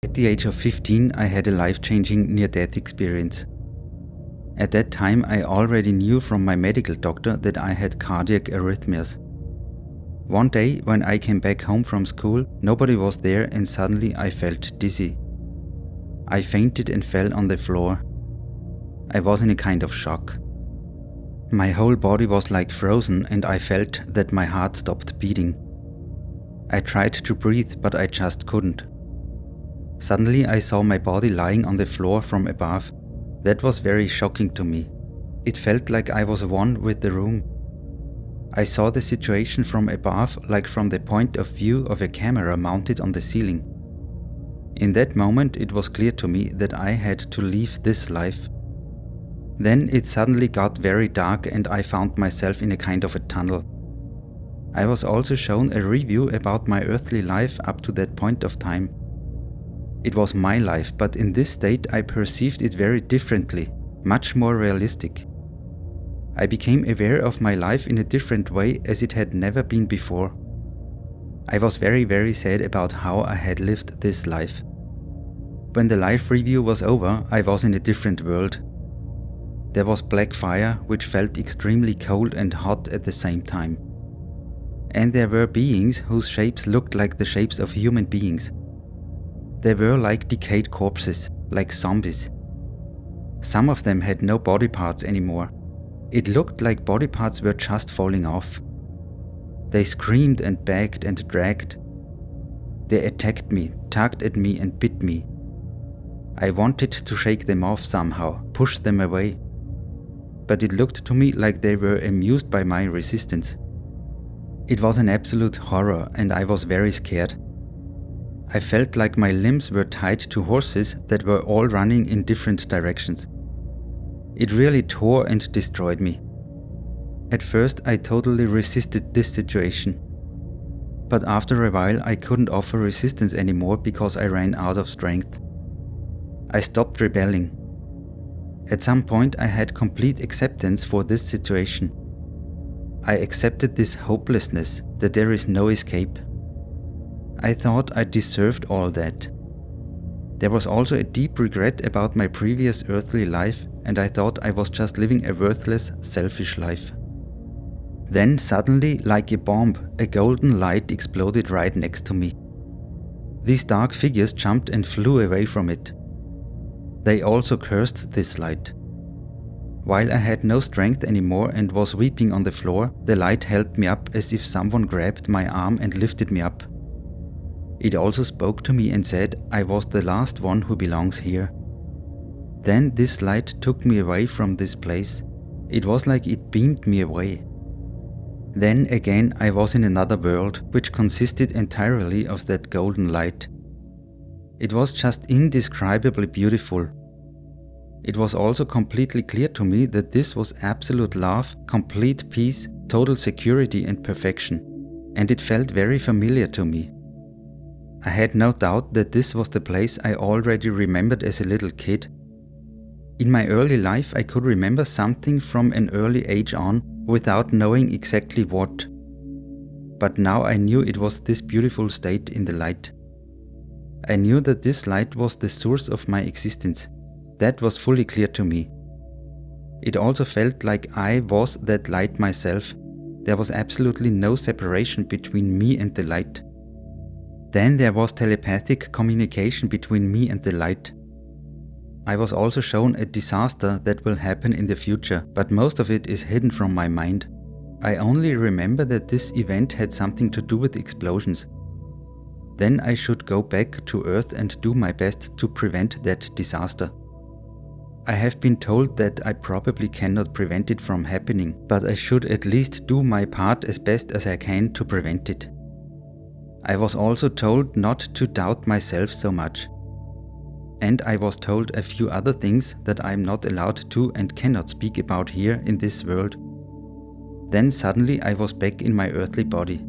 At the age of 15, I had a life-changing near-death experience. At that time, I already knew from my medical doctor that I had cardiac arrhythmias. One day, when I came back home from school, nobody was there and suddenly I felt dizzy. I fainted and fell on the floor. I was in a kind of shock. My whole body was like frozen and I felt that my heart stopped beating. I tried to breathe, but I just couldn't. Suddenly I saw my body lying on the floor from above. That was very shocking to me. It felt like I was one with the room. I saw the situation from above, like from the point of view of a camera mounted on the ceiling. In that moment it was clear to me that I had to leave this life. Then it suddenly got very dark and I found myself in a kind of a tunnel. I was also shown a review about my earthly life up to that point of time. It was my life, but in this state I perceived it very differently, much more realistic. I became aware of my life in a different way as it had never been before. I was very sad about how I had lived this life. When the life review was over, I was in a different world. There was black fire which felt extremely cold and hot at the same time. And there were beings whose shapes looked like the shapes of human beings. They were like decayed corpses, like zombies. Some of them had no body parts anymore. It looked like body parts were just falling off. They screamed and begged and dragged. They attacked me, tugged at me and bit me. I wanted to shake them off somehow, push them away. But it looked to me like they were amused by my resistance. It was an absolute horror and I was very scared. I felt like my limbs were tied to horses that were all running in different directions. It really tore and destroyed me. At first I totally resisted this situation. But after a while I couldn't offer resistance anymore because I ran out of strength. I stopped rebelling. At some point I had complete acceptance for this situation. I accepted this hopelessness, that there is no escape. I thought I deserved all that. There was also a deep regret about my previous earthly life and I thought I was just living a worthless, selfish life. Then suddenly, like a bomb, a golden light exploded right next to me. These dark figures jumped and flew away from it. They also cursed this light. While I had no strength anymore and was weeping on the floor, the light helped me up as if someone grabbed my arm and lifted me up. It also spoke to me and said I was the last one who belongs here. Then this light took me away from this place. It was like it beamed me away. Then again I was in another world which consisted entirely of that golden light. It was just indescribably beautiful. It was also completely clear to me that this was absolute love, complete peace, total security and perfection. And it felt very familiar to me. I had no doubt that this was the place I already remembered as a little kid. In my early life I could remember something from an early age on without knowing exactly what. But now I knew it was this beautiful state in the light. I knew that this light was the source of my existence. That was fully clear to me. It also felt like I was that light myself. There was absolutely no separation between me and the light. Then there was telepathic communication between me and the light. I was also shown a disaster that will happen in the future, but most of it is hidden from my mind. I only remember that this event had something to do with explosions. Then I should go back to Earth and do my best to prevent that disaster. I have been told that I probably cannot prevent it from happening, but I should at least do my part as best as I can to prevent it. I was also told not to doubt myself so much. And I was told a few other things that I am not allowed to and cannot speak about here in this world. Then suddenly I was back in my earthly body.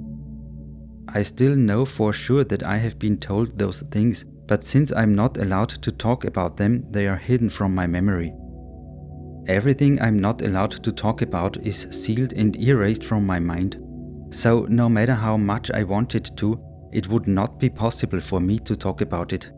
I still know for sure that I have been told those things, but since I'm not allowed to talk about them, they are hidden from my memory. Everything I'm not allowed to talk about is sealed and erased from my mind. So no matter how much I wanted to, it would not be possible for me to talk about it.